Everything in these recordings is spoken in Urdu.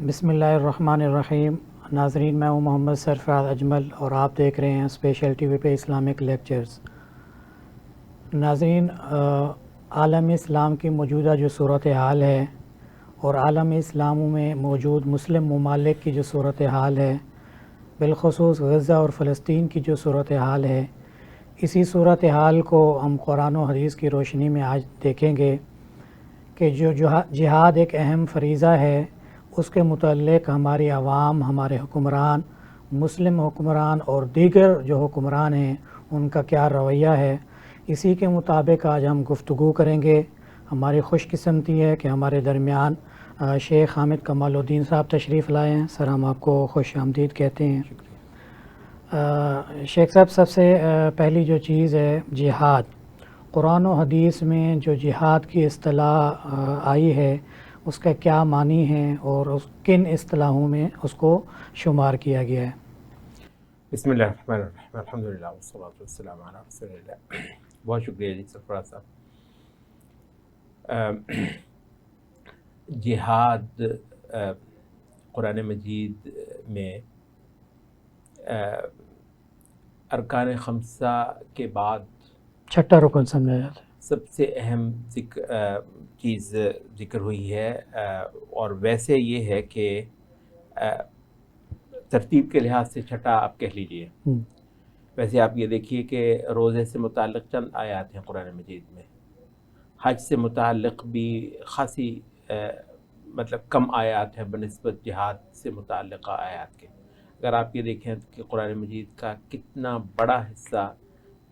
بسم اللہ الرحمن الرحیم۔ ناظرین، میں ہوں محمد سرفراز اجمل اور آپ دیکھ رہے ہیں اسپیشل ٹی وی پہ اسلامک لیکچرز۔ ناظرین، عالم اسلام کی موجودہ جو صورتحال ہے اور عالم اسلام میں موجود مسلم ممالک کی جو صورتحال ہے، بالخصوص غزہ اور فلسطین کی جو صورتحال ہے، اسی صورتحال کو ہم قرآن و حدیث کی روشنی میں آج دیکھیں گے کہ جو جہاد ایک اہم فریضہ ہے، اس کے متعلق ہماری عوام، ہمارے حکمران، مسلم حکمران اور دیگر جو حکمران ہیں ان کا کیا رویہ ہے، اسی کے مطابق آج ہم گفتگو کریں گے۔ ہماری خوش قسمتی ہے کہ ہمارے درمیان شیخ حامد کمال الدین صاحب تشریف لائے ہیں۔ سر، ہم آپ کو خوش آمدید کہتے ہیں۔ شیخ صاحب، سب سے پہلی جو چیز ہے جہاد، قرآن و حدیث میں جو جہاد کی اصطلاح آئی ہے اس کا کیا معنی ہے اور کن اصطلاحوں میں اس کو شمار کیا گیا ہے؟ بسم اللہ الرحمن الرحیم، الحمدللہ والصلاۃ والسلام علی رسول اللہ۔ بہت شکریہ جی سرفراز صاحب۔ جہاد قرآن مجید میں ارکان خمسہ کے بعد چھٹا رکن سمجھا جاتا ہے۔ سب سے اہم چیز ذکر ہوئی ہے، اور ویسے یہ ہے کہ ترتیب کے لحاظ سے چھٹا آپ کہہ لیجئے۔ ویسے آپ یہ دیکھیے کہ روزے سے متعلق چند آیات ہیں قرآن مجید میں، حج سے متعلق بھی خاصی مطلب کم آیات ہیں بنسبت جہاد سے متعلقہ آیات کے۔ اگر آپ یہ دیکھیں کہ قرآن مجید کا کتنا بڑا حصہ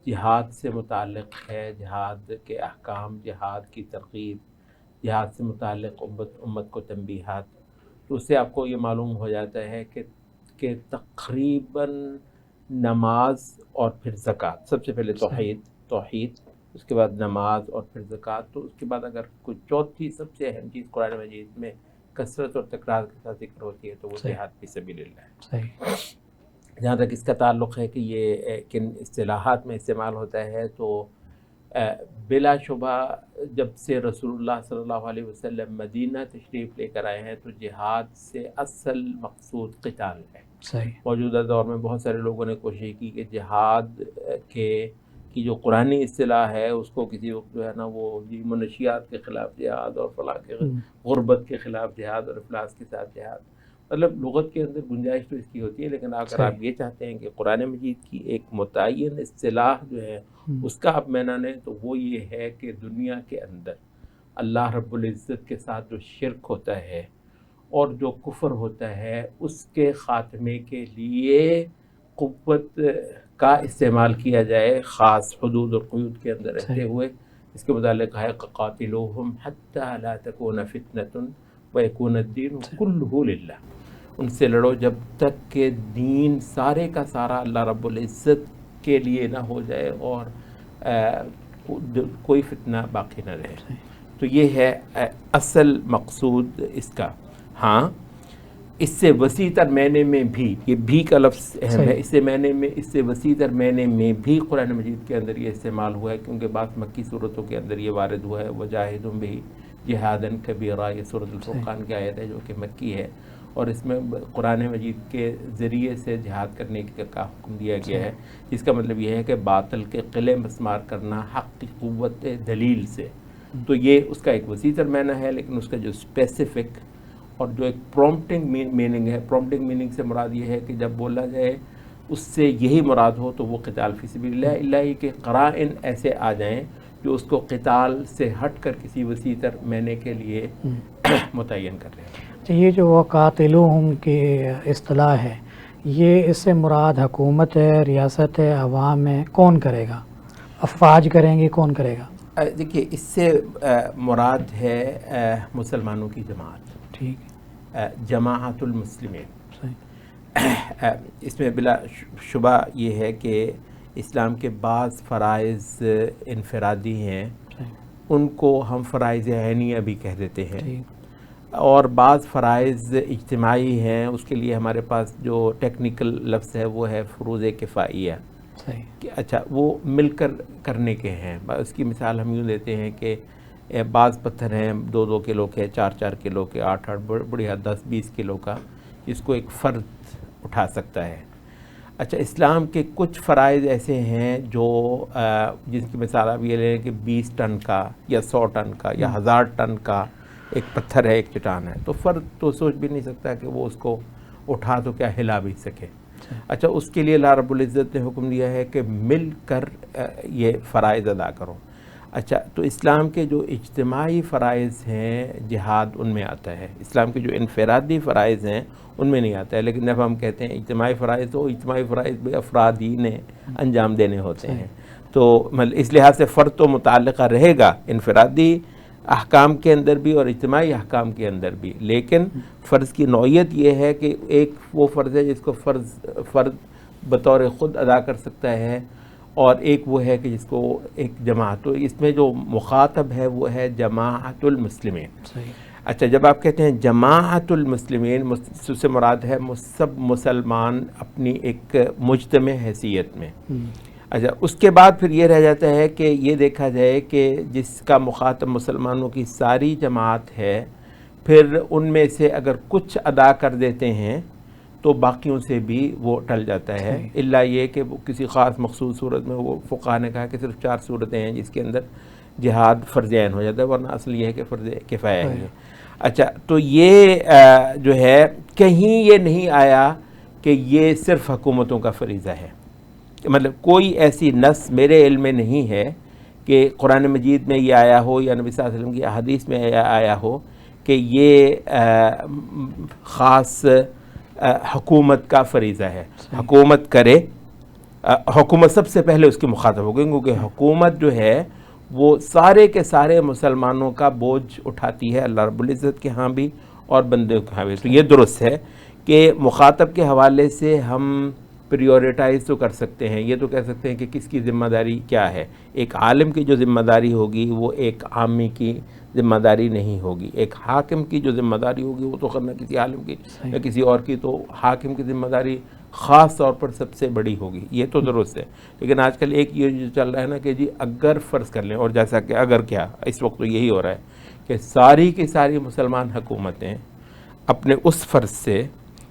جہاد سے متعلق ہے، جہاد کے احکام، جہاد کی ترغیب، جہاد سے متعلق امت کو تنبیہات، تو اس سے آپ کو یہ معلوم ہو جاتا ہے کہ تقریباً نماز اور پھر زکوٰۃ، سب سے پہلے توحید، اس کے بعد نماز اور پھر زکوٰۃ، تو اس کے بعد اگر کوئی چوتھی سب سے اہم چیز قرآن مجید میں کثرت اور تکرار کے ساتھ ذکر ہوتی ہے تو وہ جہاد فی سبیل اللہ ہے۔ جہاں تک اس کا تعلق ہے کہ یہ کن اصطلاحات میں استعمال ہوتا ہے، تو بلا شبہ جب سے رسول اللہ صلی اللہ علیہ وسلم مدینہ تشریف لے کر آئے ہیں تو جہاد سے اصل مقصود قتال ہے۔ موجودہ دور میں بہت سارے لوگوں نے کوشش کی کہ جہاد کی جو قرآنی اصطلاح ہے اس کو کسی وقت جو ہے نا وہ منشیات کے خلاف جہاد اور فلاح کے غربت کے خلاف جہاد اور افلاس کے ساتھ جہاد، مطلب لغت کے اندر گنجائش تو اس کی ہوتی ہے، لیکن اگر آپ یہ چاہتے ہیں کہ قرآن مجید کی ایک متعین اصطلاح جو ہے اس کا آپ معنی لیں تو وہ یہ ہے کہ دنیا کے اندر اللہ رب العزت کے ساتھ جو شرک ہوتا ہے اور جو کفر ہوتا ہے اس کے خاتمے کے لیے قوت کا استعمال کیا جائے، خاص حدود اور قیود کے اندر رہتے ہوئے۔ اس کے متعلق ہے قاتلوہم حتی لا تکون فتنۃ ویکون الدین کلہ للہ، ان سے لڑو جب تک کہ دین سارے کا سارا اللہ رب العزت کے لیے نہ ہو جائے اور کوئی فتنہ باقی نہ رہے۔ تو یہ ہے اصل مقصود اس کا۔ ہاں، اس سے وسیع تر معنی میں بھی، یہ بھی کا لفظ اہم ہے، اس سے وسیع تر معنی میں بھی قرآن مجید کے اندر یہ استعمال ہوا ہے، کیونکہ بعض مکی صورتوں کے اندر یہ وارد ہوا ہے، وجاہدہم بہ جہادا کبیرا، یہ سورۃ الفرقان کی آیت ہے جو کہ مکی ہے، اور اس میں قرآن مجید کے ذریعے سے جہاد کرنے کا حکم دیا گیا ہے، جس کا مطلب یہ ہے کہ باطل کے قلعے مسمار کرنا حق کی قوت دلیل سے۔ تو یہ اس کا ایک وسیع تر معنی ہے، لیکن اس کا جو اسپیسیفک اور جو ایک پرومپٹنگ میننگ ہے، پرومپٹنگ میننگ سے مراد یہ ہے کہ جب بولا جائے اس سے یہی مراد ہو تو وہ قتال فی سبیل اللہ، اللہ ہی کے قرائن ایسے آ جائیں جو اس کو قتال سے ہٹ کر کسی وسیع تر معنی کے لیے متعین کر رہے ہیں۔ یہ جو وقاتلوہم کی اصطلاح ہے، یہ اس سے مراد حکومت ہے، ریاست ہے، عوام ہے، کون کرے گا؟ افواج کریں گے، کون کرے گا؟ دیکھیے، اس سے مراد ہے مسلمانوں کی جماعت، ٹھیک، جماعت المسلمین۔ اس میں بلا شبہ یہ ہے کہ اسلام کے بعض فرائض انفرادی ہیں، ان کو ہم فرائض عینیہ بھی کہہ دیتے ہیں، اور بعض فرائض اجتماعی ہیں، اس کے لیے ہمارے پاس جو ٹیکنیکل لفظ ہے وہ ہے فروض کفائیہ، کہ اچھا وہ مل کر کرنے کے ہیں۔ اس کی مثال ہم یوں دیتے ہیں کہ بعض پتھر ہیں 2-2 کلو کے، 4-4 کلو کے، 8-8 بڑھیا 10-20 کلو کا، جس کو ایک فرد اٹھا سکتا ہے۔ اچھا، اسلام کے کچھ فرائض ایسے ہیں جو جن کی مثال آپ یہ لیں کہ 20 ٹن کا یا 100 ٹن کا یا 1000 ٹن کا ایک پتھر ہے، ایک چٹان ہے، تو فرد تو سوچ بھی نہیں سکتا کہ وہ اس کو اٹھا تو کیا ہلا بھی سکے۔ اچھا، اس کے لیے اللہ رب العزت نے حکم دیا ہے کہ مل کر یہ فرائض ادا کرو۔ اچھا، تو اسلام کے جو اجتماعی فرائض ہیں جہاد ان میں آتا ہے، اسلام کے جو انفرادی فرائض ہیں ان میں نہیں آتا ہے، لیکن جب ہم کہتے ہیں اجتماعی فرائض تو اجتماعی فرائض بھی افراد ہی نے انجام دینے ہوتے ہیں، تو اس لحاظ سے فرد تو متعلقہ رہے گا انفرادی احکام کے اندر بھی اور اجتماعی احکام کے اندر بھی، لیکن فرض کی نوعیت یہ ہے کہ ایک وہ فرض ہے جس کو فرد بطور خود ادا کر سکتا ہے، اور ایک وہ ہے کہ جس کو ایک جماعت، تو اس میں جو مخاطب ہے وہ ہے جماعت المسلمین۔ اچھا، جب آپ کہتے ہیں جماعت المسلمین، اس سے مراد ہے سب مسلمان اپنی ایک مجتمع حیثیت میں۔ اچھا، اس کے بعد پھر یہ رہ جاتا ہے کہ یہ دیکھا جائے کہ جس کا مخاطب مسلمانوں کی ساری جماعت ہے، پھر ان میں سے اگر کچھ ادا کر دیتے ہیں تو باقیوں سے بھی وہ ٹل جاتا ہے، الا یہ کہ وہ کسی خاص مخصوص صورت میں، وہ فقہا نے کہا کہ صرف 4 صورتیں ہیں جس کے اندر جہاد فرض عین ہو جاتا ہے، ورنہ اصل یہ ہے کہ فرض کفایہ ہے۔ اچھا، تو یہ جو ہے کہیں یہ نہیں آیا کہ یہ صرف حکومتوں کا فریضہ ہے، مطلب کوئی ایسی نص میرے علم میں نہیں ہے کہ قرآن مجید میں یہ آیا ہو یا نبی صلی اللہ علیہ وسلم کی احادیث میں آیا ہو کہ یہ خاص حکومت کا فریضہ ہے۔ حکومت کرے، حکومت سب سے پہلے اس کی مخاطب ہوگی، کیونکہ حکومت جو ہے وہ سارے کے سارے مسلمانوں کا بوجھ اٹھاتی ہے اللہ رب العزت کے ہاں بھی اور بندے کے ہاں بھی۔ تو یہ درست ہے کہ مخاطب کے حوالے سے ہم پریورٹائز تو کر سکتے ہیں، یہ تو کہہ سکتے ہیں کہ کس کی ذمہ داری کیا ہے۔ ایک عالم کی جو ذمہ داری ہوگی وہ ایک عامی کی ذمہ داری نہیں ہوگی، ایک حاکم کی جو ذمہ داری ہوگی وہ تو کرنا کسی عالم کی یا کسی اور کی، تو حاکم کی ذمہ داری خاص طور پر سب سے بڑی ہوگی، یہ تو درست ہے۔ لیکن آج کل ایک یہ جو چل رہا ہے نا کہ جی اگر فرض کر لیں، اور جیسا کہ اگر کیا اس وقت تو یہی ہو رہا ہے کہ ساری کی ساری مسلمان حکومتیں اپنے اس فرض سے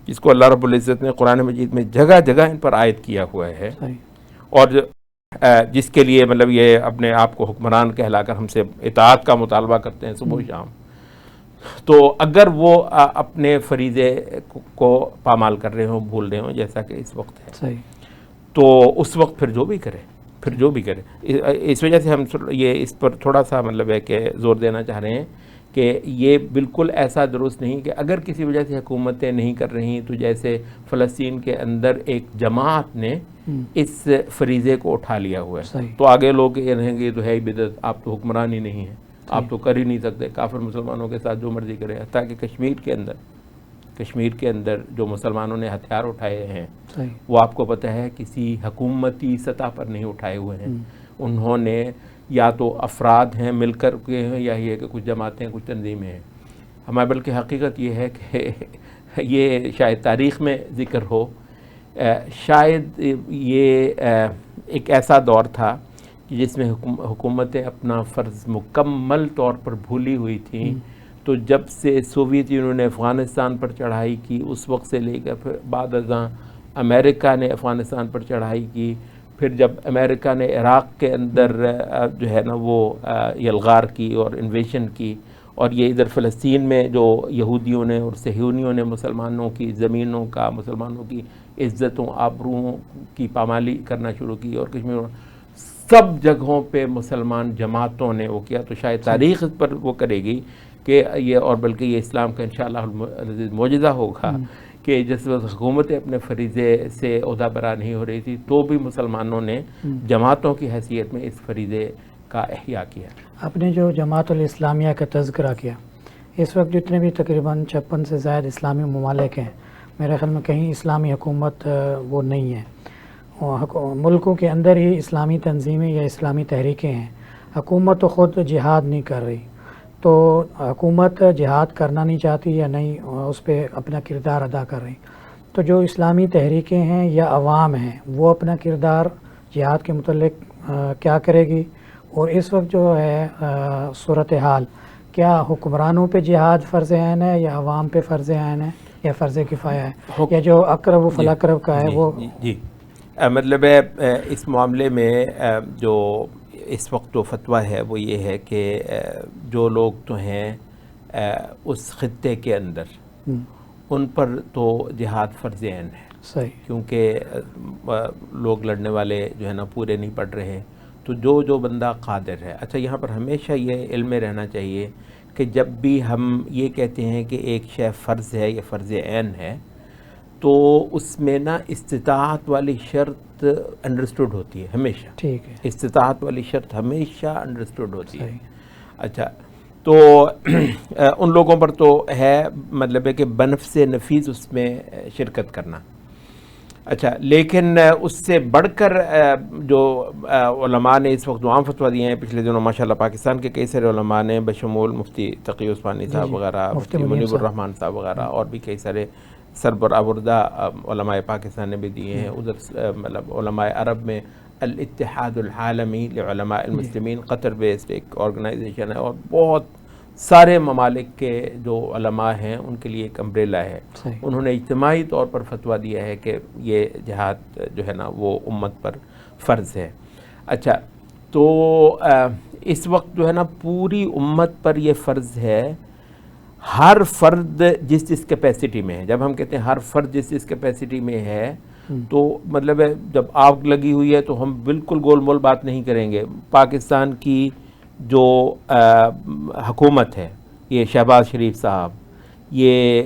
جس کو اللہ رب العزت نے قرآن مجید میں جگہ جگہ ان پر عائد کیا ہوا ہے، اور جس کے لیے مطلب یہ اپنے آپ کو حکمران کہلا کر ہم سے اطاعت کا مطالبہ کرتے ہیں صبح و شام، تو اگر وہ اپنے فریضے کو پامال کر رہے ہوں، بھول رہے ہوں جیسا کہ اس وقت ہے، تو اس وقت پھر جو بھی کرے، اس وجہ سے ہم یہ اس پر تھوڑا سا مطلب ہے کہ زور دینا چاہ رہے ہیں کہ یہ بالکل ایسا درست نہیں کہ اگر کسی وجہ سے حکومتیں نہیں کر رہی تو جیسے فلسطین کے اندر ایک جماعت نے اس فریضے کو اٹھا لیا ہوا ہے، تو آگے لوگ یہ رہیں گے یہ تو ہے ہی بدعت، آپ تو حکمران ہی نہیں ہیں، آپ تو کر ہی نہیں سکتے، کافر مسلمانوں کے ساتھ جو مرضی کرے۔ حتیٰ کہ کشمیر کے اندر جو مسلمانوں نے ہتھیار اٹھائے ہیں وہ آپ کو پتہ ہے کسی حکومتی سطح پر نہیں اٹھائے ہوئے ہیں، انہوں نے یا تو افراد ہیں مل کر کے ہیں، یا یہ کہ کچھ جماعتیں کچھ تنظیمیں ہیں۔ ہمیں بلکہ حقیقت یہ ہے کہ یہ شاید تاریخ میں ذکر ہو، شاید یہ ایک ایسا دور تھا کہ جس میں حکومتیں اپنا فرض مکمل طور پر بھولی ہوئی تھیں، تو جب سے سوویت یونین نے افغانستان پر چڑھائی کی اس وقت سے لے کر پھر بعد ازاں امریکہ نے افغانستان پر چڑھائی کی، پھر جب امریکہ نے عراق کے اندر جو ہے نا وہ یلغار کی اور انویژن کی، اور یہ ادھر فلسطین میں جو یہودیوں نے اور صہیونیوں نے مسلمانوں کی زمینوں کا، مسلمانوں کی عزتوں آبروؤں کی پامالی کرنا شروع کی، اور کشمیر سب جگہوں پہ مسلمان جماعتوں نے وہ کیا، تو شاید تاریخ اس پر وہ کرے گی کہ یہ، اور بلکہ یہ اسلام کا انشاءاللہ معجزہ ہوگا کہ جس وقت حکومتیں اپنے فریضے سے عہدہ برا نہیں ہو رہی تھی تو بھی مسلمانوں نے جماعتوں کی حیثیت میں اس فریضے کا احیاء کیا۔ آپ نے جو جماعت الاسلامیہ کا تذکرہ کیا، اس وقت جتنے بھی تقریباً 56 سے زائد اسلامی ممالک ہیں، میرے خیال میں کہیں اسلامی حکومت وہ نہیں ہے، ملکوں کے اندر ہی اسلامی تنظیمیں یا اسلامی تحریکیں ہیں، حکومت تو خود جہاد نہیں کر رہی، تو حکومت جہاد کرنا نہیں چاہتی یا نہیں اس پہ اپنا کردار ادا کر رہی، تو جو اسلامی تحریکیں ہیں یا عوام ہیں وہ اپنا کردار جہاد کے متعلق کیا کرے گی، اور اس وقت جو ہے صورتحال، کیا حکمرانوں پہ جہاد فرض عین ہے یا عوام پہ فرض عین ہے یا فرض کفایہ ہے، یا جو اقرب و فلاقرب کا ہے وہ؟ جی مطلب ہے اس معاملے میں جو اس وقت جو فتویٰ ہے وہ یہ ہے کہ جو لوگ تو ہیں اس خطے کے اندر ان پر تو جہاد فرض عین ہے، صحیح، کیونکہ لوگ لڑنے والے جو ہے نا پورے نہیں پڑ رہے، تو جو بندہ قادر ہے۔ اچھا، یہاں پر ہمیشہ یہ علم میں رہنا چاہیے کہ جب بھی ہم یہ کہتے ہیں کہ ایک شے فرض ہے یا فرض عین ہے، تو اس میں نا استطاعت والی شرط انڈرسٹوڈ ہوتی ہے ہمیشہ، ٹھیک ہے، استطاعت والی شرط ہمیشہ انڈرسٹوڈ ہوتی ہے۔ صحیح، اچھا، تو ان لوگوں پر تو ہے مطلب ہے کہ بنفس نفیس اس میں شرکت کرنا۔ اچھا، لیکن اس سے بڑھ کر جو علماء نے اس وقت عام فتویٰ دیے ہیں پچھلے دنوں ماشاءاللہ، پاکستان کے کئی سارے علماء نے بشمول مفتی تقی عثمانی صاحب وغیرہ، مفتی منیب الرحمان صاحب وغیرہ، اور بھی کئی سارے سربراہ علماء پاکستان نے بھی دیے ہیں۔ ادھر مطلب علماء عرب میں الاتحاد العالمی لعلماء المسلمین، قطر بیسڈ ایک آرگنائزیشن ہے، اور بہت سارے ممالک کے جو علماء ہیں ان کے لیے ایک امبریلا ہے۔ انہوں نے اجتماعی طور پر فتویٰ دیا ہے کہ یہ جہاد جو ہے نا وہ امت پر فرض ہے۔ اچھا، تو اس وقت جو ہے نا پوری امت پر یہ فرض ہے، ہر فرد جس جس کیپیسٹی میں ہے۔ جب ہم کہتے ہیں ہر فرد جس جس کیپیسٹی میں ہے، تو مطلب ہے جب آگ لگی ہوئی ہے تو ہم بالکل گول مول بات نہیں کریں گے۔ پاکستان کی جو حکومت ہے، یہ شہباز شریف صاحب، یہ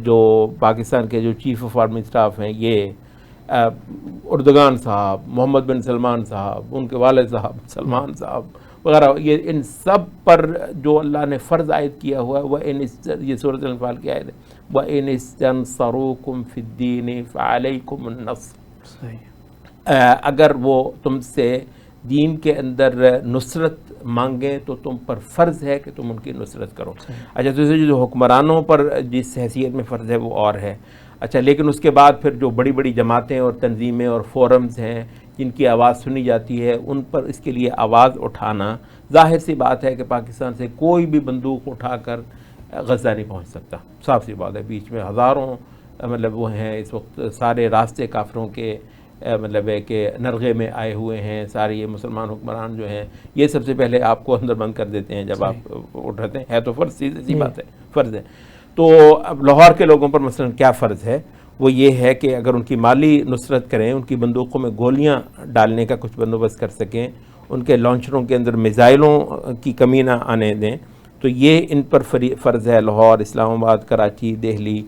جو پاکستان کے جو چیف آف آرمی اسٹاف ہیں، یہ اردگان صاحب، محمد بن سلمان صاحب، ان کے والد صاحب سلمان صاحب وغیرہ، یہ ان سب پر جو اللہ نے فرض عائد کیا ہوا ہے، یہ سورۃ الانفال کی آیت ہے، وَإِنِ اسْتَنصَرُوكُمْ فِي الدِّينِ فَعَلَيْكُمُ النَّصْرُ، اگر وہ تم سے دین کے اندر نصرت مانگیں تو تم پر فرض ہے کہ تم ان کی نصرت کرو۔ اچھا، تو جو حکمرانوں پر جس حیثیت میں فرض ہے وہ اور ہے۔ اچھا، لیکن اس کے بعد پھر جو بڑی بڑی جماعتیں اور تنظیمیں اور فورمز ہیں جن کی آواز سنی جاتی ہے، ان پر اس کے لیے آواز اٹھانا، ظاہر سی بات ہے کہ پاکستان سے کوئی بھی بندوق اٹھا کر غزہ نہیں پہنچ سکتا، صاف سی بات ہے۔ بیچ میں ہزاروں مطلب وہ ہیں، اس وقت سارے راستے کافروں کے مطلب ہے کہ نرغے میں آئے ہوئے ہیں، سارے یہ مسلمان حکمران جو ہیں، یہ سب سے پہلے آپ کو اندر بند کر دیتے ہیں جب آپ اٹھاتے ہیں، ہے تو فرض، سیدھی بات ہے، فرض ہے۔ تو اب لاہور کے لوگوں پر مثلا کیا فرض ہے؟ وہ یہ ہے کہ اگر ان کی مالی نصرت کریں، ان کی بندوقوں میں گولیاں ڈالنے کا کچھ بندوبست کر سکیں، ان کے لانچروں کے اندر میزائلوں کی کمی نہ آنے دیں، تو یہ ان پر فرض ہے، لاہور، اسلام آباد، کراچی، دہلی،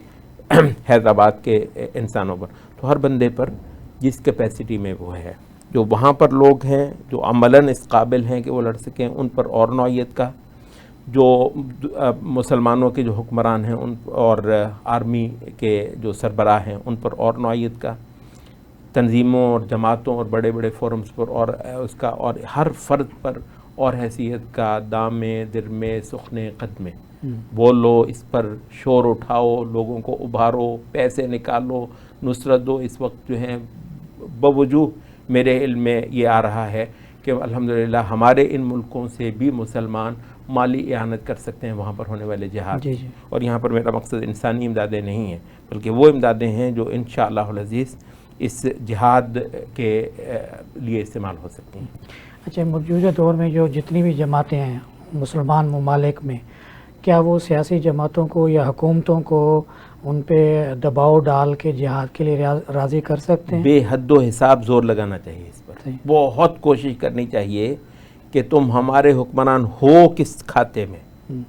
حیدرآباد کے انسانوں پر۔ تو ہر بندے پر جس کیپیسٹی میں وہ ہے، جو وہاں پر لوگ ہیں جو عملاً اس قابل ہیں کہ وہ لڑ سکیں، ان پر اور نوعیت کا، جو مسلمانوں کے جو حکمران ہیں ان اور آرمی کے جو سربراہ ہیں ان پر اور نوعیت کا، تنظیموں اور جماعتوں اور بڑے بڑے فورمز پر اور اس کا، اور ہر فرد پر اور حیثیت کا، دامے، درمے، سخنے، قدمے، بولو، اس پر شور اٹھاؤ، لوگوں کو ابھارو، پیسے نکالو، نصرت دو۔ اس وقت جو ہیں بوجوہ میرے علم میں یہ آ رہا ہے کہ الحمدللہ ہمارے ان ملکوں سے بھی مسلمان مالی اعانت کر سکتے ہیں وہاں پر ہونے والے جہاد کی۔ اور یہاں پر میرا مقصد انسانی امدادیں نہیں ہیں، بلکہ وہ امدادیں ہیں جو انشاءاللہ العزیز اس جہاد کے لیے استعمال ہو سکتی ہیں۔ اچھا، موجودہ دور میں جو جتنی بھی جماعتیں ہیں مسلمان ممالک میں، کیا وہ سیاسی جماعتوں کو یا حکومتوں کو ان پہ دباؤ ڈال کے جہاد کے لیے راضی کر سکتے ہیں؟ بے حد و حساب زور لگانا چاہیے اس پر، بہت کوشش کرنی چاہیے کہ تم ہمارے حکمران ہو کس کھاتے میں،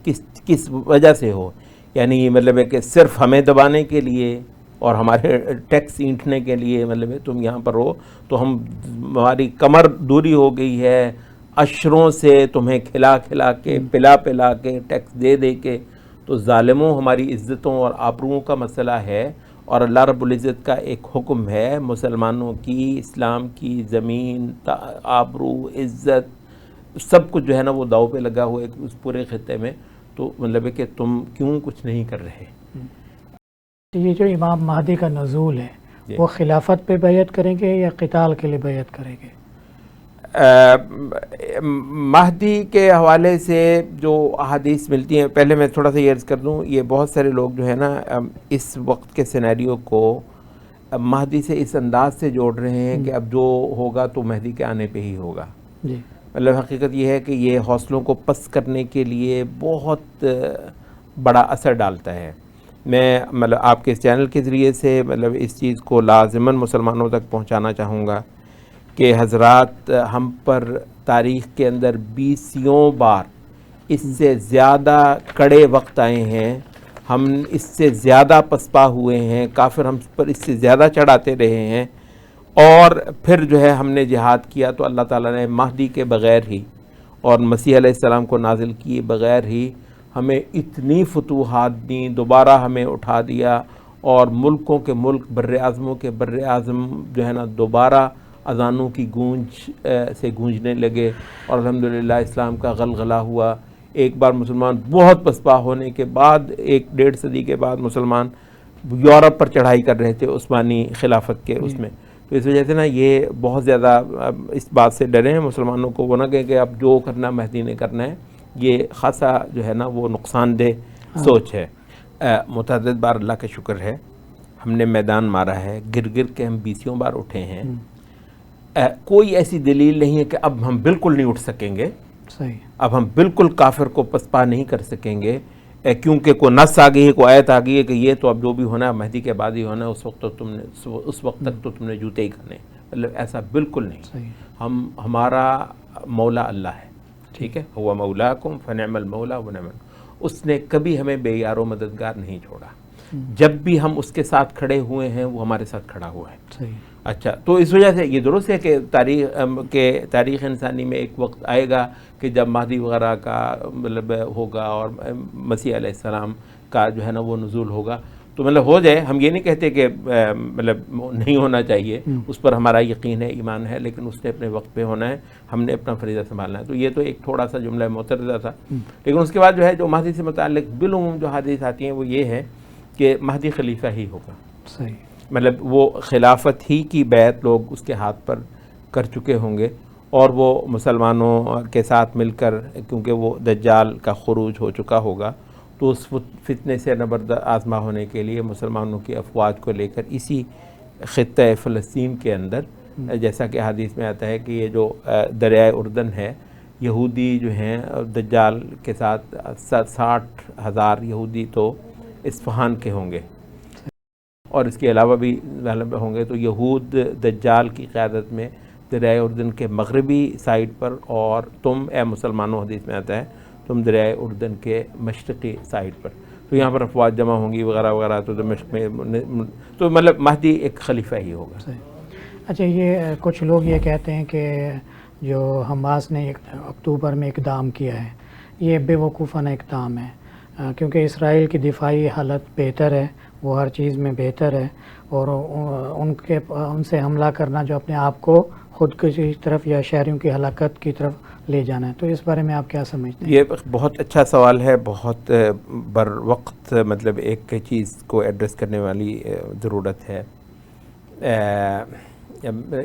کس وجہ سے ہو، یعنی مطلب ہے کہ صرف ہمیں دبانے کے لیے اور ہمارے ٹیکس اینٹھنے کے لیے مطلب ہے تم یہاں پر ہو، تو ہماری کمر دوری ہو گئی ہے اشروں سے، تمہیں کھلا کھلا کے، پلا پلا کے، ٹیکس دے دے کے۔ تو ظالموں، ہماری عزتوں اور آبروؤں کا مسئلہ ہے، اور اللہ رب العزت کا ایک حکم ہے مسلمانوں کی، اسلام کی زمین، آبرو، عزت، سب کچھ جو ہے نا وہ داؤ پہ لگا ہوا ہے اس پورے خطے میں۔ تو مطلب ہے کہ تم کیوں کچھ نہیں کر رہے؟ یہ جو امام مہدی کا نزول ہے، وہ خلافت پہ بیعت کریں گے یا قتال کے لیے بیعت کریں گے؟ مہدی کے حوالے سے جو احادیث ملتی ہیں، پہلے میں تھوڑا سا یہ عرض کر دوں، یہ بہت سارے لوگ جو ہے نا اس وقت کے سینیریو کو مہدی سے اس انداز سے جوڑ رہے ہیں کہ اب جو ہوگا تو مہدی کے آنے پہ ہی ہوگا. جی مطلب حقیقت یہ ہے کہ یہ حوصلوں کو پست کرنے کے لیے بہت بڑا اثر ڈالتا ہے. میں مطلب آپ کے اس چینل کے ذریعے سے مطلب اس چیز کو لازماً مسلمانوں تک پہنچانا چاہوں گا کہ حضرات ہم پر تاریخ کے اندر 20 بار اس سے زیادہ کڑے وقت آئے ہیں، ہم اس سے زیادہ پسپا ہوئے ہیں، کافر ہم پر اس سے زیادہ چڑھاتے رہے ہیں، اور پھر جو ہے ہم نے جہاد کیا تو اللہ تعالیٰ نے مہدی کے بغیر ہی اور مسیح علیہ السلام کو نازل کیے بغیر ہی ہمیں اتنی فتوحات دیں، دوبارہ ہمیں اٹھا دیا، اور ملکوں کے ملک، بر اعظموں کے بر اعظم جو ہے نا دوبارہ اذانوں کی گونج سے گونجنے لگے، اور الحمدللہ اسلام کا غلغلہ ہوا. ایک بار مسلمان بہت پسپا ہونے کے بعد 1-1.5 صدی کے بعد مسلمان یورپ پر چڑھائی کر رہے تھے عثمانی خلافت کے اس میں. تو اس وجہ سے نا یہ بہت زیادہ اس بات سے ڈرے ہیں مسلمانوں کو، وہ نہ کہیں کہ اب جو کرنا مہدی نے کرنا ہے. یہ خاصا جو ہے نا وہ نقصان دہ سوچ ہے. متعدد بار اللہ کا شکر ہے ہم نے میدان مارا ہے، گر گر کے ہم 20 بار اٹھے ہیں. کوئی ایسی دلیل نہیں ہے کہ اب ہم بالکل نہیں اٹھ سکیں گے، صحیح، اب ہم بالکل کافر کو پسپا نہیں کر سکیں گے کیونکہ کوئی نص آ گئی ہے، کوئی آیت آ گئی ہے کہ یہ تو اب جو بھی ہونا ہے مہدی کے بعد ہی ہونا ہے، اس وقت تک تو تم نے جوتے ہی کھانے. مطلب ایسا بالکل نہیں. صحیح، ہمارا مولا اللہ ہے، ٹھیک ہے، هو مولاکم فنعم المولا ونعم. اس نے کبھی ہمیں بے یار و مددگار نہیں چھوڑا. جب بھی ہم اس کے ساتھ کھڑے ہوئے ہیں وہ ہمارے ساتھ کھڑا ہوا ہے. صحیح. اچھا، تو اس وجہ سے یہ درست ہے کہ تاریخ انسانی میں ایک وقت آئے گا کہ جب مہدی وغیرہ کا مطلب ہوگا اور مسیح علیہ السلام کا جو ہے نا وہ نزول ہوگا، تو مطلب ہو جائے. ہم یہ نہیں کہتے کہ مطلب نہیں ہونا چاہیے، اس پر ہمارا یقین ہے، ایمان ہے، لیکن اس نے اپنے وقت پہ ہونا ہے، ہم نے اپنا فریضہ سنبھالنا ہے. تو یہ تو ایک تھوڑا سا جملہ معترضہ تھا. لیکن اس کے بعد جو ہے جو مہدی سے متعلق بالعموم جو حدیث آتی ہیں وہ یہ ہے کہ مہدی خلیفہ ہی ہوگا. صحیح. مطلب وہ خلافت ہی کی بیعت لوگ اس کے ہاتھ پر کر چکے ہوں گے، اور وہ مسلمانوں کے ساتھ مل کر، کیونکہ وہ دجال کا خروج ہو چکا ہوگا، تو اس فتنے سے نبرد آزما ہونے کے لیے مسلمانوں کی افواج کو لے کر اسی خطہ فلسطین کے اندر، جیسا کہ حدیث میں آتا ہے کہ یہ جو دریائے اردن ہے، یہودی جو ہیں دجال کے ساتھ 60,000 یہودی تو اصفہان کے ہوں گے، اور اس کے علاوہ بھی ہوں گے. تو یہود دجال کی قیادت میں دریائے اردن کے مغربی سائڈ پر، اور تم اے مسلمانوں، حدیث میں آتا ہے، تم دریائے اردن کے مشرقی سائڈ پر. تو یہاں پر افواج جمع ہوں گی وغیرہ وغیرہ. تو دمشق میں تو مطلب مہدی ایک خلیفہ ہی ہوگا. اچھا، یہ کچھ لوگ یہ کہتے ہیں کہ جو حماس نے اکتوبر میں اقدام کیا ہے یہ بے وقوفانہ اقدام ہے، کیونکہ اسرائیل کی دفاعی حالت بہتر ہے، وہ ہر چیز میں بہتر ہے، اور ان سے حملہ کرنا جو اپنے آپ کو خود کی طرف یا شہریوں کی ہلاکت کی طرف لے جانا ہے. تو اس بارے میں آپ کیا سمجھتے ہیں؟ یہ بہت اچھا سوال ہے، بہت بر وقت مطلب ایک چیز کو ایڈریس کرنے والی ضرورت ہے.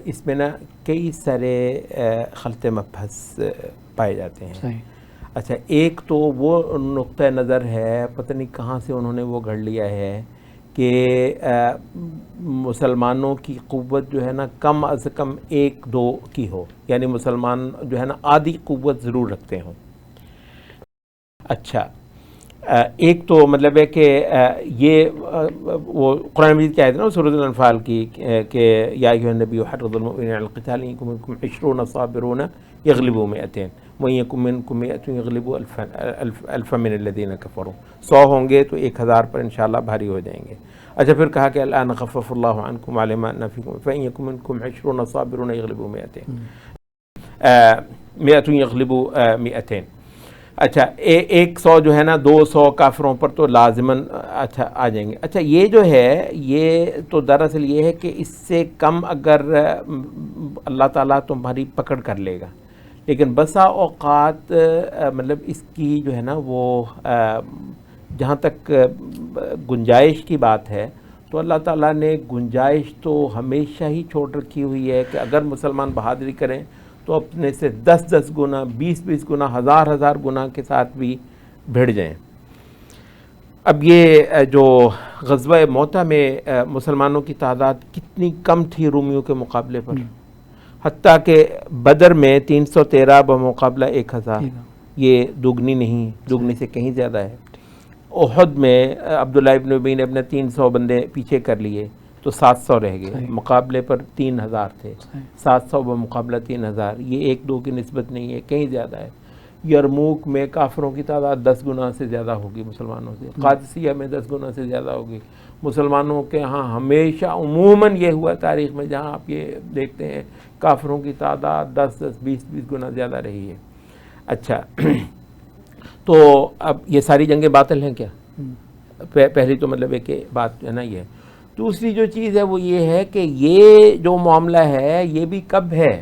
اس میں نا کئی سارے خلط مبحث پائے جاتے ہیں. صحیح. اچھا، ایک تو وہ نقطہ نظر ہے، پتہ نہیں کہاں سے انہوں نے وہ گھڑ لیا ہے کہ مسلمانوں کی قوت جو ہے نا کم از کم 1-2 کی ہو، یعنی مسلمان جو ہے نا آدھی قوت ضرور رکھتے ہوں. اچھا، ایک تو مطلب ہے کہ یہ وہ قرآن مجید کی آیت ہے نا سورۃ الانفال کی کہ یا ایھا النبی حرض المؤمنین علی القتال ان یکن منکم 20 صابرون یغلبوا 200 وَإِن يَكُن مِّنكُم 100 يَغْلِبُوا أَلْفًا مِّنَ الَّذِينَ كَفَرُوا. 100 ہوں گے تو 1000 پر انشاءاللہ بھاری ہو جائیں گے. اچھا، پھر کہا کہ الآن خفف اللہ عنکم وعلم ان فیکم فإن یکن منکم 20 صابرون یغلبوا 200 یغلبوا 200. اچھا، 100 جو ہے نا 200 کافروں پر تو لازماً اچھا آ جائیں گے. اچھا، یہ جو ہے یہ تو دراصل یہ ہے کہ اس سے کم اگر اللہ تعالیٰ تمہاری پکڑ کر لے گا، لیکن بسا اوقات مطلب اس کی جو ہے نا وہ جہاں تک گنجائش کی بات ہے تو اللہ تعالیٰ نے گنجائش تو ہمیشہ ہی چھوڑ رکھی ہوئی ہے کہ اگر مسلمان بہادری کریں تو اپنے سے 10 گنا 20 گنا 1000 گنا کے ساتھ بھی بھیڑ جائیں۔ اب یہ جو غزوہ موتہ میں مسلمانوں کی تعداد کتنی کم تھی رومیوں کے مقابلے پر، حتیٰ کہ بدر میں 313 بمقابلہ 1000، یہ دگنی نہیں، دگنی سے کہیں زیادہ ہے۔ احد میں عبداللہ ابن ابی نے اپنے 300 بندے پیچھے کر لیے تو 700 رہ گئے، مقابلے پر 3000 تھے، 700 بمقابلہ 3000، یہ 1-2 کی نسبت نہیں ہے، کہیں زیادہ ہے۔ یرموک میں کافروں کی تعداد 10 گنا سے زیادہ ہوگی مسلمانوں سے، قادسیہ میں 10 گنا سے زیادہ ہوگی مسلمانوں کے ہاں۔ ہمیشہ عموماً یہ ہوا تاریخ میں جہاں آپ یہ دیکھتے ہیں کافروں کی تعداد 10-10 20-20 گنا زیادہ رہی ہے۔ اچھا، تو اب یہ ساری جنگیں باطل ہیں کیا؟ پہلی تو مطلب ہے کہ بات جو ہے نا یہ ہے۔ دوسری جو چیز ہے وہ یہ ہے کہ یہ جو معاملہ ہے یہ بھی کب ہے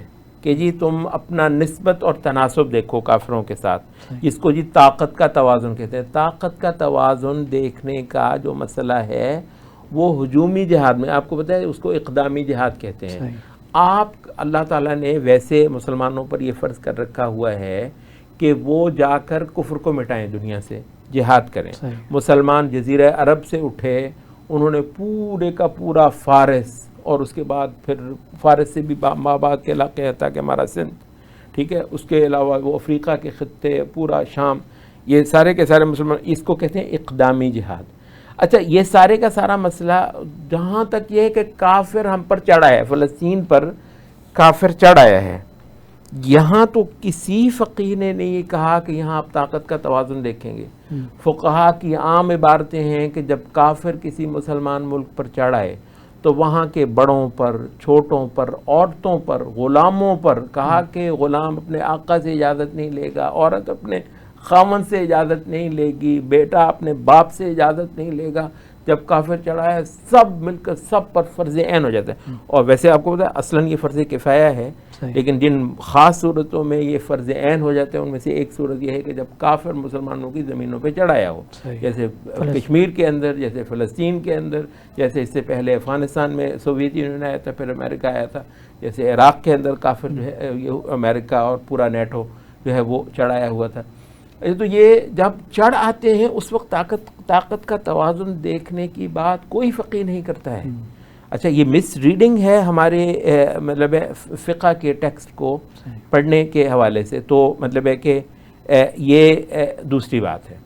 کہ جی تم اپنا نسبت اور تناسب دیکھو کافروں کے ساتھ، جس کو جی طاقت کا توازن کہتے ہیں۔ طاقت کا توازن دیکھنے کا جو مسئلہ ہے وہ ہجومی جہاد میں، آپ کو پتہ ہے اس کو اقدامی جہاد کہتے ہیں۔ آپ اللہ تعالیٰ نے ویسے مسلمانوں پر یہ فرض کر رکھا ہوا ہے کہ وہ جا کر کفر کو مٹائیں، دنیا سے جہاد کریں۔ مسلمان جزیرہ عرب سے اٹھے، انہوں نے پورے کا پورا فارس اور اس کے بعد پھر فارس سے بھی آباد کے علاقے تھا کہ ہمارا سندھ، ٹھیک ہے، اس کے علاوہ وہ افریقہ کے خطے، پورا شام، یہ سارے کے سارے مسلمان، اس کو کہتے ہیں اقدامی جہاد۔ اچھا، یہ سارے کا سارا مسئلہ جہاں تک یہ ہے کہ کافر ہم پر چڑھ آیا ہے، فلسطین پر کافر چڑھ آیا ہے، یہاں تو کسی فقیہ نے نہیں کہا کہ یہاں آپ طاقت کا توازن دیکھیں گے۔ فقہا کی عام عبارتیں ہیں کہ جب کافر کسی مسلمان ملک پر چڑھ آئے تو وہاں کے بڑوں پر، چھوٹوں پر، عورتوں پر، غلاموں پر کہا کہ غلام اپنے آقا سے اجازت نہیں لے گا، عورت اپنے خاوند سے اجازت نہیں لے گی، بیٹا اپنے باپ سے اجازت نہیں لے گا۔ جب کافر چڑھا ہے سب مل کر سب پر فرض عین ہو جاتا ہے۔ اور ویسے آپ کو پتہ ہے اصلاً یہ فرض کفایہ ہے، لیکن جن خاص صورتوں میں یہ فرض عین ہو جاتے ہیں ان میں سے ایک صورت یہ ہے کہ جب کافر مسلمانوں کی زمینوں پہ چڑھایا ہو، جیسے کشمیر کے اندر، جیسے فلسطین کے اندر، جیسے اس سے پہلے افغانستان میں سوویت یونین آیا تھا، پھر امریکہ آیا تھا، جیسے عراق کے اندر کافر جو ہے امریکہ اور پورا نیٹو جو ہے وہ چڑھایا ہوا تھا۔ تو یہ جب چڑھ آتے ہیں اس وقت طاقت کا توازن دیکھنے کی بات کوئی فقیہ نہیں کرتا ہے۔ اچھا، یہ مس ریڈنگ ہے ہمارے مطلب فقہ کے ٹیکسٹ کو پڑھنے کے حوالے سے، تو مطلب ہے کہ یہ دوسری بات ہے۔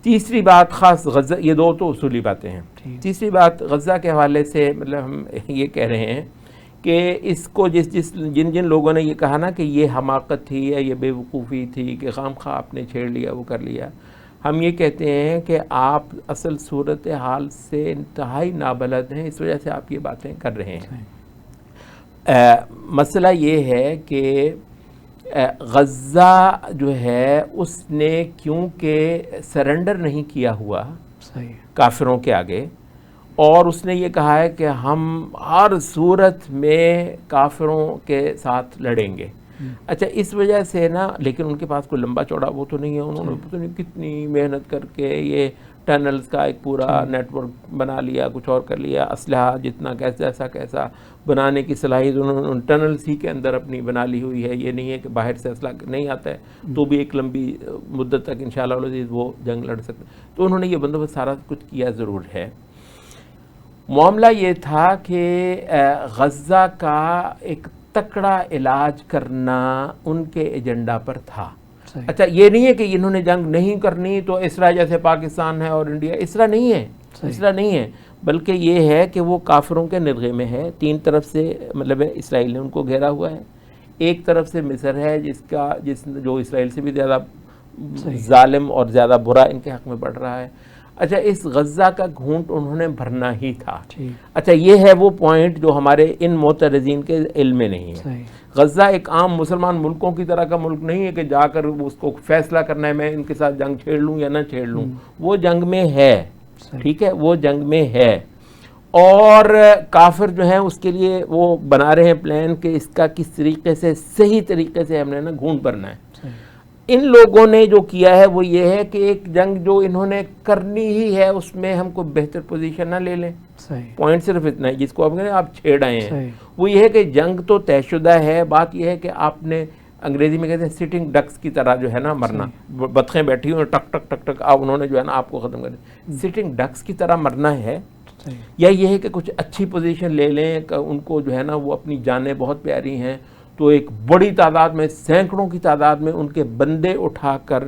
تیسری بات خاص غزہ، یہ دو تو اصولی باتیں ہیں۔ تیسری بات غزہ کے حوالے سے مطلب ہم یہ کہہ رہے ہیں کہ اس کو جن لوگوں نے یہ کہا نا کہ یہ حماقت تھی یا یہ بے وقوفی تھی کہ خام خواہ آپ نے چھیڑ لیا، وہ کر لیا، ہم یہ کہتے ہیں کہ آپ اصل صورتحال سے انتہائی نابلد ہیں، اس وجہ سے آپ یہ باتیں کر رہے ہیں۔ مسئلہ یہ ہے کہ غزہ جو ہے اس نے کیونکہ سرنڈر نہیں کیا ہوا کافروں کے آگے، اور اس نے یہ کہا ہے کہ ہم ہر صورت میں کافروں کے ساتھ لڑیں گے۔ اچھا، اس وجہ سے نا، لیکن ان کے پاس کوئی لمبا چوڑا وہ تو نہیں ہے، انہوں نے پتہ نہیں کتنی محنت کر کے یہ ٹنلز کا ایک پورا نیٹ ورک بنا لیا، کچھ اور کر لیا، اسلحہ جتنا کیسا بنانے کی صلاحیت انہوں نے ان ٹنلز ہی کے اندر اپنی بنا لی ہوئی ہے۔ یہ نہیں ہے کہ باہر سے اسلحہ نہیں آتا ہے تو بھی ایک لمبی مدت تک انشاءاللہ العزیز وہ جنگ لڑ سکتے، تو انہوں نے یہ بندوبست سارا کچھ کیا ضرور ہے۔ معاملہ یہ تھا کہ غزہ کا ایک تکڑا علاج کرنا ان کے ایجنڈا پر تھا۔ اچھا، یہ نہیں ہے کہ انہوں نے جنگ نہیں کرنی تو اسرائیل جیسے پاکستان ہے اور انڈیا، اسرا نہیں ہے، بلکہ یہ ہے کہ وہ کافروں کے نرغے میں ہے۔ 3 طرف سے مطلب ہے اسرائیل نے ان کو گھیرا ہوا ہے، ایک طرف سے مصر ہے جو اسرائیل سے بھی زیادہ ظالم اور زیادہ برا ان کے حق میں بڑھ رہا ہے۔ اچھا، اس غزہ کا گھونٹ انہوں نے بھرنا ہی تھا۔ اچھا، یہ ہے وہ پوائنٹ جو ہمارے ان معترضین کے علم میں نہیں ہے۔ غزہ ایک عام مسلمان ملکوں کی طرح کا ملک نہیں ہے کہ جا کر اس کو فیصلہ کرنا ہے میں ان کے ساتھ جنگ چھیڑ لوں یا نہ چھیڑ لوں، وہ جنگ میں ہے، ٹھیک ہے، وہ جنگ میں ہے، اور کافر جو ہیں اس کے لیے وہ بنا رہے ہیں پلان کہ اس کا کس طریقے سے، صحیح طریقے سے ہم نے نا گھونٹ بھرنا ہے۔ ان لوگوں نے جو کیا ہے وہ یہ ہے کہ ایک جنگ جو انہوں نے کرنی ہی ہے اس میں ہم کو بہتر پوزیشن نہ لے لیں. پوائنٹ صرف اتنا ہے جس کو آپ چھیڑ آئے ہیں وہ یہ ہے کہ جنگ تو طے شدہ ہے. بات یہ ہے کہ آپ نے انگریزی میں کہتے ہیں سٹنگ ڈکس کی طرح جو ہے نا مرنا. بطخیں بیٹھی ہوئی ٹک ٹک ٹک ٹک آپ انہوں نے جو ہے نا آپ کو ختم کر دیا. سٹنگ ڈکس کی طرح مرنا ہے یا یہ ہے کہ کچھ اچھی پوزیشن لے لیں. ان کو جو ہے نا وہ اپنی جانیں بہت پیاری ہیں تو ایک بڑی تعداد میں سینکڑوں کی تعداد میں ان کے بندے اٹھا کر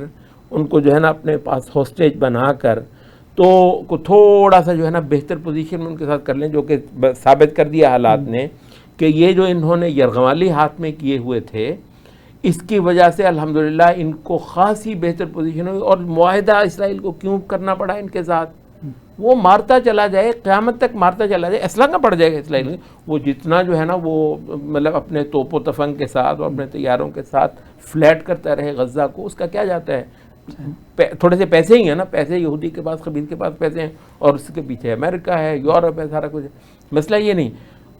ان کو جو ہے نا اپنے پاس ہوسٹیج بنا کر تو تھوڑا سا جو ہے نا بہتر پوزیشن میں ان کے ساتھ کر لیں, جو کہ ثابت کر دیا حالات نے کہ یہ جو انہوں نے یرغمالی ہاتھ میں کیے ہوئے تھے اس کی وجہ سے الحمدللہ ان کو خاصی بہتر پوزیشن ہوئی. اور معاہدہ اسرائیل کو کیوں کرنا پڑا ان کے ساتھ؟ وہ مارتا چلا جائے, قیامت تک مارتا چلا جائے, اسلحہ نہ پڑ جائے گا اسرائیل. وہ جتنا جو ہے نا وہ مطلب اپنے توپ و تفنگ کے ساتھ اور اپنے طیاروں کے ساتھ فلیٹ کرتا رہے غزہ کو, اس کا کیا جاتا ہے؟ تھوڑے سے پیسے ہی ہیں نا, پیسے یہودی کے پاس, خبیث کے پاس پیسے ہیں اور اس کے پیچھے امریکہ ہے, یورپ ہے, سارا کچھ ہے. مسئلہ یہ نہیں.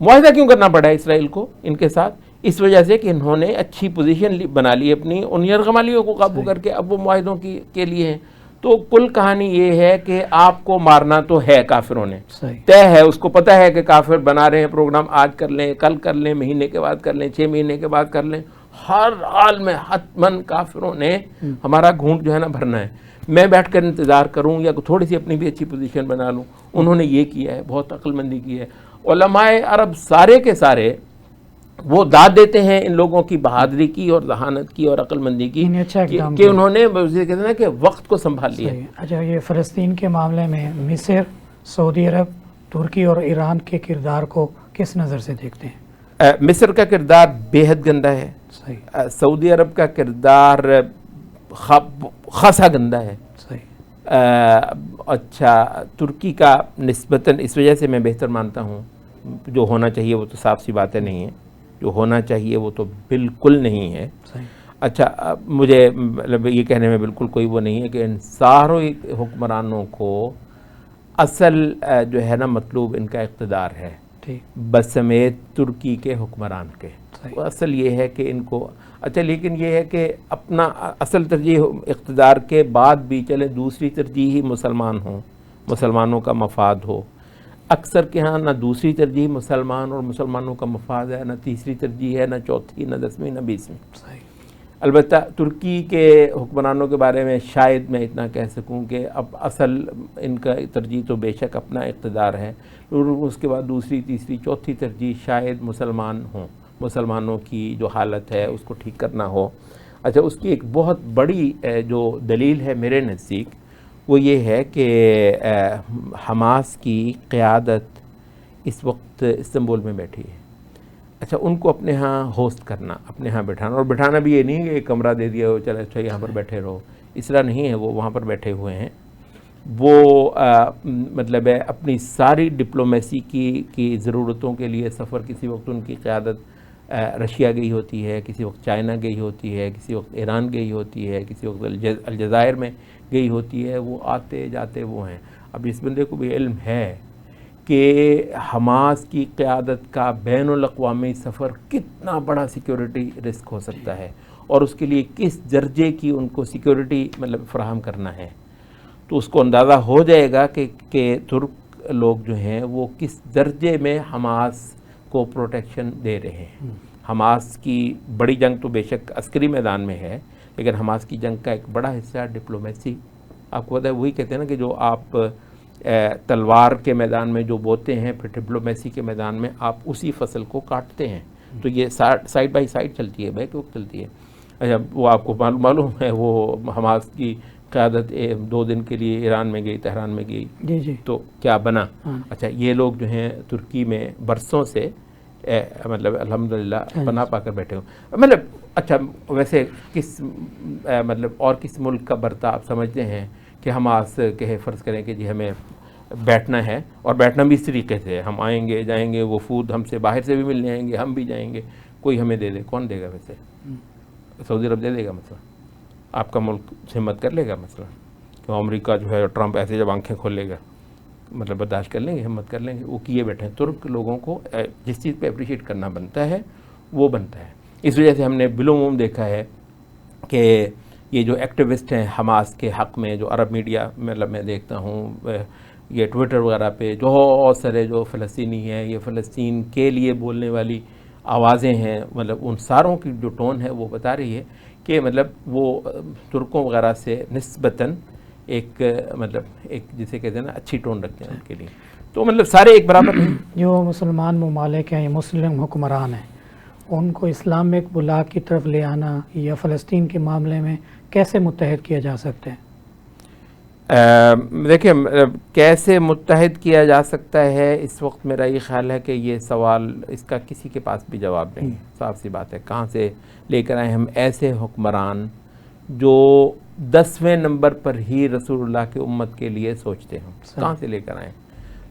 معاہدہ کیوں کرنا پڑا ہے اسرائیل کو ان کے ساتھ؟ اس وجہ سے کہ انہوں نے اچھی پوزیشن بنا لی اپنی ان یرغمالیوں کو قابو کر کے, اب وہ معاہدوں کے لیے ہیں. تو کل کہانی یہ ہے کہ آپ کو مارنا تو ہے کافروں نے, طے ہے, اس کو پتہ ہے کہ کافر بنا رہے ہیں پروگرام, آج کر لیں, کل کر لیں, مہینے کے بعد کر لیں, 6 مہینے کے بعد کر لیں. ہر حال میں حتماً کافروں نے ہمارا گھونٹ جو ہے نا بھرنا ہے. میں بیٹھ کر انتظار کروں یا تھوڑی سی اپنی بھی اچھی پوزیشن بنا لوں. انہوں نے یہ کیا ہے, بہت عقل مندی کی ہے. علماء عرب سارے کے سارے وہ داد دیتے ہیں ان لوگوں کی بہادری کی اور ذہانت کی اور عقل مندی کی کہ انہوں نے کہتے ہیں کہ وقت کو سنبھال لیا. اچھا, یہ فلسطین کے معاملے میں مصر, سعودی عرب, ترکی اور ایران کے کردار کو کس نظر سے دیکھتے ہیں؟ مصر کا کردار بے حد گندہ ہے. سعودی عرب کا کردار خاصا گندہ ہے. اچھا, ترکی کا نسبتاً اس وجہ سے میں بہتر مانتا ہوں, جو ہونا چاہیے وہ تو صاف سی باتیں نہیں ہیں, جو ہونا چاہیے وہ تو بالکل نہیں ہے. اچھا, مجھے مطلب یہ کہنے میں بالکل کوئی وہ نہیں ہے کہ ان ساروں حکمرانوں کو اصل جو ہے نا مطلوب ان کا اقتدار ہے بسمیت ترکی کے حکمران کے. اصل یہ ہے کہ ان کو اچھا, لیکن یہ ہے کہ اپنا اصل ترجیح اقتدار کے بعد بھی چلے دوسری ترجیح ہی مسلمان ہوں, مسلمانوں کا مفاد ہو. اکثر کے ہاں نہ دوسری ترجیح مسلمان اور مسلمانوں کا مفاد ہے, نہ تیسری ترجیح ہے, نہ چوتھی, نہ 10ویں, نہ 20ویں. البتہ ترکی کے حکمرانوں کے بارے میں شاید میں اتنا کہہ سکوں کہ اب اصل ان کا ترجیح تو بے شک اپنا اقتدار ہے, اس کے بعد دوسری, تیسری, چوتھی ترجیح شاید مسلمان ہوں, مسلمانوں کی جو حالت ہے اس کو ٹھیک کرنا ہو. اچھا, اس کی ایک بہت بڑی جو دلیل ہے میرے نزدیک وہ یہ ہے کہ حماس کی قیادت اس وقت استنبول میں بیٹھی ہے. اچھا, ان کو اپنے ہاں ہوسٹ کرنا, اپنے ہاں بٹھانا, اور بٹھانا بھی یہ نہیں کہ ایک کمرہ دے دیا ہو چلے اچھا یہاں پر بیٹھے رہو, اس طرح نہیں ہے. وہ وہاں پر بیٹھے ہوئے ہیں. وہ مطلب ہے اپنی ساری ڈپلومیسی کی ضرورتوں کے لیے سفر, کسی وقت ان کی قیادت رشیا گئی ہوتی ہے, کسی وقت چائنا گئی ہوتی ہے, کسی وقت ایران گئی ہوتی ہے, کسی وقت الجزائر میں گئی ہوتی ہے. وہ آتے جاتے وہ ہیں. اب اس بندے کو بھی علم ہے کہ حماس کی قیادت کا بین الاقوامی سفر کتنا بڑا سیکیورٹی رسک ہو سکتا ہے اور اس کے لیے کس درجے کی ان کو سیکیورٹی مطلب فراہم کرنا ہے. تو اس کو اندازہ ہو جائے گا کہ ترک لوگ جو ہیں وہ کس درجے میں حماس کو پروٹیکشن دے رہے ہیں. حماس کی بڑی جنگ تو بے شک عسکری میدان میں ہے, لیکن حماس کی جنگ کا ایک بڑا حصہ ڈپلومیسی. آپ کو پتہ ہے وہی کہتے ہیں نا کہ جو آپ تلوار کے میدان میں جو بوتے ہیں پھر ڈپلومیسی کے میدان میں آپ اسی فصل کو کاٹتے ہیں. تو یہ سائڈ بائی سائڈ چلتی ہے, بیک وقت چلتی ہے. اچھا, وہ آپ کو معلوم ہے وہ حماس کی قیادت 2 دن کے لیے ایران میں گئی, تہران میں گئی, جی تو کیا بنا. اچھا, یہ لوگ جو ہیں ترکی میں برسوں سے مطلب الحمدللہ پناہ پا کر بیٹھے ہوں. مطلب اچھا, ویسے کس مطلب اور کس ملک کا برتا آپ سمجھتے ہیں کہ حماس کہے فرض کریں کہ جی ہمیں بیٹھنا ہے, اور بیٹھنا بھی اس طریقے سے ہم آئیں گے جائیں گے, وفود ہم سے باہر سے بھی ملنے آئیں گے, ہم بھی جائیں گے, کوئی ہمیں دے دے, کون دے گا ویسے؟ سعودی عرب دے دے گا مثلا؟ آپ کا ملک ہمت کر لے گا مثلا کہ امریکہ جو ہے ٹرمپ ایسے جب آنکھیں کھولے گا مطلب برداشت کر لیں گے, ہمت کر لیں گے؟ وہ کیے بیٹھے ہیں. ترک لوگوں کو جس چیز پہ اپریشیٹ کرنا بنتا ہے وہ بنتا ہے. اس وجہ سے ہم نے بالعموم دیکھا ہے کہ یہ جو ایکٹیوسٹ ہیں حماس کے حق میں، جو عرب میڈیا مطلب میں دیکھتا ہوں، یہ ٹویٹر وغیرہ پہ جو بہت سارے جو فلسطینی ہیں، یہ فلسطین کے لیے بولنے والی آوازیں ہیں، مطلب ان ساروں کی جو ٹون ہے وہ بتا رہی ہے کہ مطلب وہ ترکوں وغیرہ سے نسبتاً ایک مطلب ایک جسے کہتے ہیں نا اچھی ٹون رکھتے ہیں ان کے لیے. تو مطلب سارے ایک برابر نہیں. جو مسلمان ممالک ہیں، یہ مسلم حکمران ہیں، ان کو اسلامک بلاک کی طرف لے آنا یا فلسطین کے معاملے میں کیسے متحد کیا جا سکتا ہے؟ دیکھیں کیسے متحد کیا جا سکتا ہے، اس وقت میرا یہ خیال ہے کہ یہ سوال اس کا کسی کے پاس بھی جواب نہیں. صاف سی بات ہے، کہاں سے لے کر آئیں ہم ایسے حکمران جو 10ویں نمبر پر ہی رسول اللہ کی امت کے لیے سوچتے ہیں، کہاں سے لے کر آئیں؟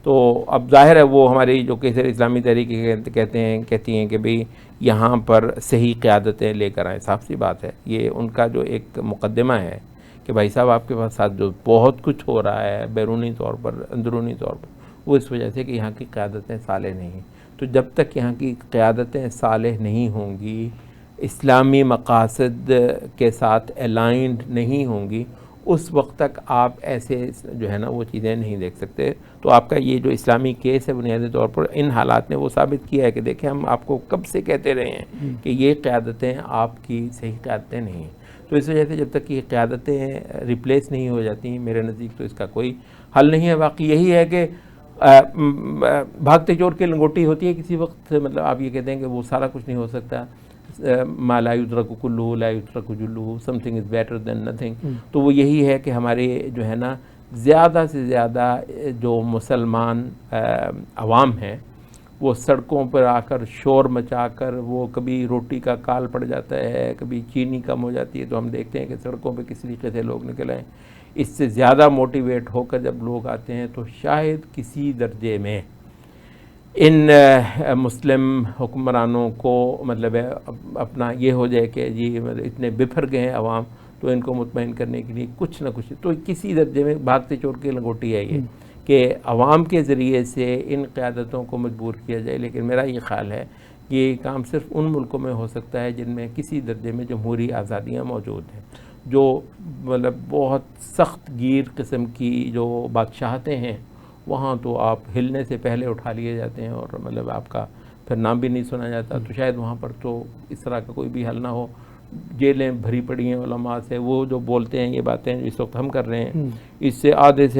تو اب ظاہر ہے وہ ہماری جو کسی اسلامی تحریک کہتی ہیں کہ بھئی یہاں پر صحیح قیادتیں لے کر آئیں. صاف سی بات ہے، یہ ان کا جو ایک مقدمہ ہے کہ بھائی صاحب آپ کے پاس ساتھ جو بہت کچھ ہو رہا ہے بیرونی طور پر، اندرونی طور پر، وہ اس وجہ سے کہ یہاں کی قیادتیں صالح نہیں. تو جب تک یہاں کی قیادتیں صالح نہیں ہوں گی، اسلامی مقاصد کے ساتھ الائنڈ نہیں ہوں گی، اس وقت تک آپ ایسے جو ہے نا وہ چیزیں نہیں دیکھ سکتے. تو آپ کا یہ جو اسلامی کیس ہے بنیادی طور پر ان حالات نے وہ ثابت کیا ہے کہ دیکھیں ہم آپ کو کب سے کہتے رہے ہیں کہ یہ قیادتیں آپ کی صحیح قیادتیں نہیں ہیں. تو اس وجہ سے جب تک یہ قیادتیں ریپلیس نہیں ہو جاتی میرے نزدیک تو اس کا کوئی حل نہیں ہے. باقی یہی ہے کہ بھاگتے چور کی لنگوٹی ہوتی ہے کسی وقت، مطلب آپ یہ کہتے ہیں کہ وہ سارا کچھ نہیں ہو سکتا، ما لا یدرک کلہ لا یترک جلہ، something is better than nothing. تو وہ یہی ہے کہ ہمارے جو ہے نا زیادہ سے زیادہ جو مسلمان عوام ہیں وہ سڑکوں پر آ کر شور مچا کر، وہ کبھی روٹی کا کال پڑ جاتا ہے، کبھی چینی کم ہو جاتی ہے، تو ہم دیکھتے ہیں کہ سڑکوں پہ کس طریقے سے لوگ نکل آئیں. اس سے زیادہ موٹیویٹ ہو کر جب لوگ آتے ہیں تو شاید کسی درجے میں ان مسلم حکمرانوں کو مطلب ہے اپنا یہ ہو جائے کہ جی اتنے بپھر گئے ہیں عوام، تو ان کو مطمئن کرنے کے لیے کچھ نہ کچھ تو کسی درجے میں بھاگتے چور کی لنگوٹی ہے یہ کہ عوام کے ذریعے سے ان قیادتوں کو مجبور کیا جائے. لیکن میرا یہ خیال ہے کہ یہ کام صرف ان ملکوں میں ہو سکتا ہے جن میں کسی درجے میں جمہوری آزادیاں موجود ہیں، جو مطلب بہت سخت گیر قسم کی جو بادشاہتیں ہیں وہاں تو آپ ہلنے سے پہلے اٹھا لیے جاتے ہیں اور مطلب آپ کا پھر نام بھی نہیں سنا جاتا. تو شاید وہاں پر تو اس طرح کا کوئی بھی حل نہ ہو. جیلیں بھری پڑی ہیں علماء سے، وہ جو بولتے ہیں یہ باتیں اس وقت ہم کر رہے ہیں، اس سے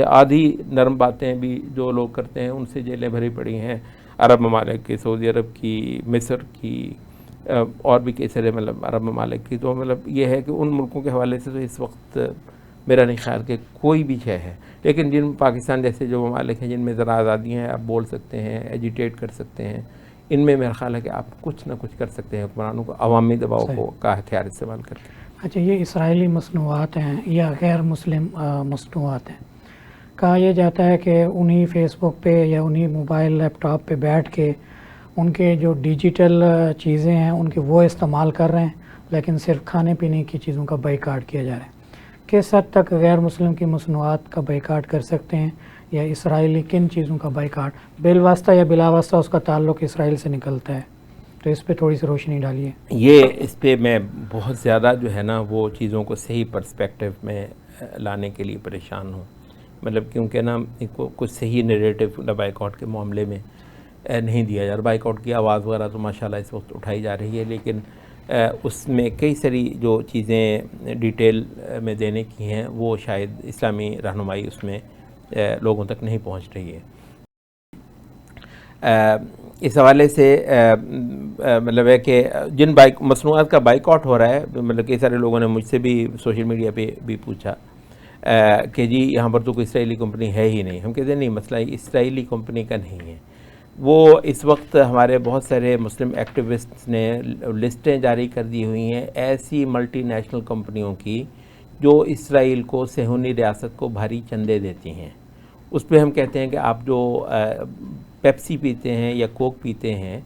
آدھی نرم باتیں بھی جو لوگ کرتے ہیں ان سے جیلیں بھری پڑی ہیں. عرب ممالک کی، سعودی عرب کی، مصر کی، اور بھی کئی سارے مطلب عرب ممالک کی. تو مطلب یہ ہے کہ ان ملکوں کے حوالے سے تو اس وقت میرا نہیں خیال کہ کوئی بھی شے ہے. لیکن جن پاکستان جیسے جو ممالک ہیں جن میں ذرا آزادی ہیں، آپ بول سکتے ہیں، ایجیٹیٹ کر سکتے ہیں، ان میں میرا خیال ہے کہ آپ کچھ نہ کچھ کر سکتے ہیں حکمرانوں کو عوامی دباؤ کا ہتھیار استعمال کر کے. اچھا، یہ اسرائیلی مصنوعات ہیں یا غیر مسلم مصنوعات ہیں، کہا یہ جاتا ہے کہ انہی فیس بک پہ یا انہی موبائل لیپ ٹاپ پہ بیٹھ کے ان کے جو ڈیجیٹل چیزیں ہیں ان کے وہ استعمال کر رہے ہیں، لیکن صرف کھانے پینے کی چیزوں کا بائیکاٹ کیا جا رہا ہے. کس حد تک غیر مسلم کی مصنوعات کا بائیکاٹ کر سکتے ہیں، یا اسرائیلی کن چیزوں کا بائیکاٹ بالواسطہ یا بلا واسطہ اس کا تعلق اسرائیل سے نکلتا ہے؟ تو اس پہ تھوڑی سی روشنی ڈالیے. یہ اس پہ میں بہت زیادہ جو ہے نا وہ چیزوں کو صحیح پرسپیکٹیو میں لانے کے لیے پریشان ہوں. مطلب کیونکہ نا کچھ صحیح نیریٹو بائیکاٹ کے معاملے میں نہیں دیا جا رہا. بائیکاٹ کی آواز وغیرہ تو ماشاءاللہ اس وقت اٹھائی جا رہی ہے، لیکن اس میں کئی ساری جو چیزیں ڈیٹیل میں دینے کی ہیں وہ شاید اسلامی رہنمائی اس میں لوگوں تک نہیں پہنچ رہی ہے. اس حوالے سے مطلب ہے کہ جن مصنوعات کا بائیکاٹ ہو رہا ہے، مطلب کئی سارے لوگوں نے مجھ سے بھی سوشل میڈیا پہ بھی پوچھا کہ جی یہاں پر تو کوئی اسرائیلی کمپنی ہے ہی نہیں. ہم کہتے ہیں نہیں، مسئلہ اسرائیلی کمپنی کا نہیں ہے. وہ اس وقت ہمارے بہت سارے مسلم ایکٹیوسٹس نے لسٹیں جاری کر دی ہوئی ہیں ایسی ملٹی نیشنل کمپنیوں کی جو اسرائیل کو صہیونی ریاست کو بھاری چندے دیتی ہیں. اس پہ ہم کہتے ہیں کہ آپ جو پیپسی پیتے ہیں یا کوک پیتے ہیں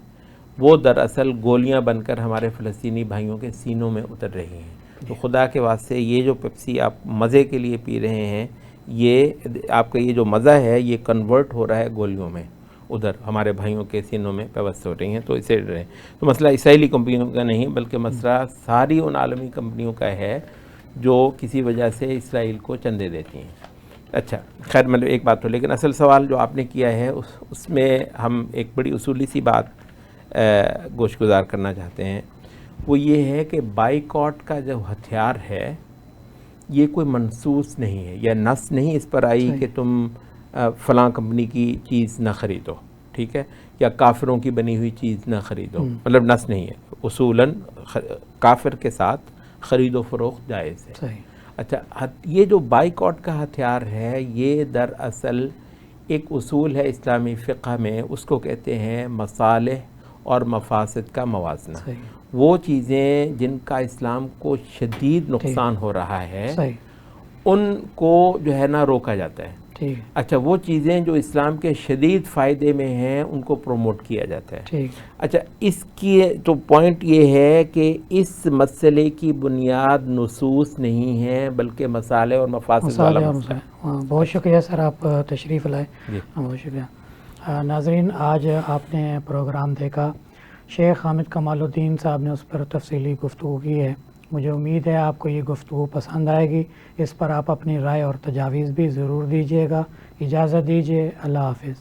وہ دراصل گولیاں بن کر ہمارے فلسطینی بھائیوں کے سینوں میں اتر رہی ہیں. تو خدا کے واسطے یہ جو پیپسی آپ مزے کے لیے پی رہے ہیں، یہ آپ کا یہ جو مزہ ہے یہ کنورٹ ہو رہا ہے گولیوں میں، ادھر ہمارے بھائیوں کے سینوں میں پیوست ہو رہی ہیں. تو اسے تو مسئلہ اسرائیلی کمپنیوں کا نہیں بلکہ مسئلہ ساری ان عالمی کمپنیوں کا ہے جو کسی وجہ سے اسرائیل کو چندے دیتی ہیں. اچھا خیر مطلب ایک بات تو، لیکن اصل سوال جو آپ نے کیا ہے اس میں ہم ایک بڑی اصولی سی بات گوش گزار کرنا چاہتے ہیں. وہ یہ ہے کہ بائیکاٹ کا جو ہتھیار ہے یہ کوئی منصوص نہیں ہے، یا نص نہیں اس پر آئی کہ تم فلاں کمپنی کی چیز نہ خریدو، ٹھیک ہے، یا کافروں کی بنی ہوئی چیز نہ خریدو، مطلب نص نہیں ہے. اصولاً کافر کے ساتھ خرید و فروخت جائز ہے. اچھا یہ جو بائیکاٹ کا ہتھیار ہے یہ دراصل ایک اصول ہے اسلامی فقہ میں، اس کو کہتے ہیں مصالح اور مفاسد کا موازنہ. وہ چیزیں جن کا اسلام کو شدید نقصان ہو رہا ہے ان کو جو ہے نا روکا جاتا ہے. اچھا وہ چیزیں جو اسلام کے شدید فائدے میں ہیں ان کو پروموٹ کیا جاتا ہے. اچھا اس کی تو پوائنٹ یہ ہے کہ اس مسئلے کی بنیاد نصوص نہیں ہے بلکہ مصالح اور مفاسد والا مسئلہ. بہت شکریہ سر، آپ تشریف لائے. بہت شکریہ. ناظرین آج آپ نے پروگرام دیکھا، شیخ حامد کمال الدین صاحب نے اس پر تفصیلی گفتگو کی ہے. مجھے امید ہے آپ کو یہ گفتگو پسند آئے گی. اس پر آپ اپنی رائے اور تجاویز بھی ضرور دیجیے گا. اجازت دیجیے، اللہ حافظ.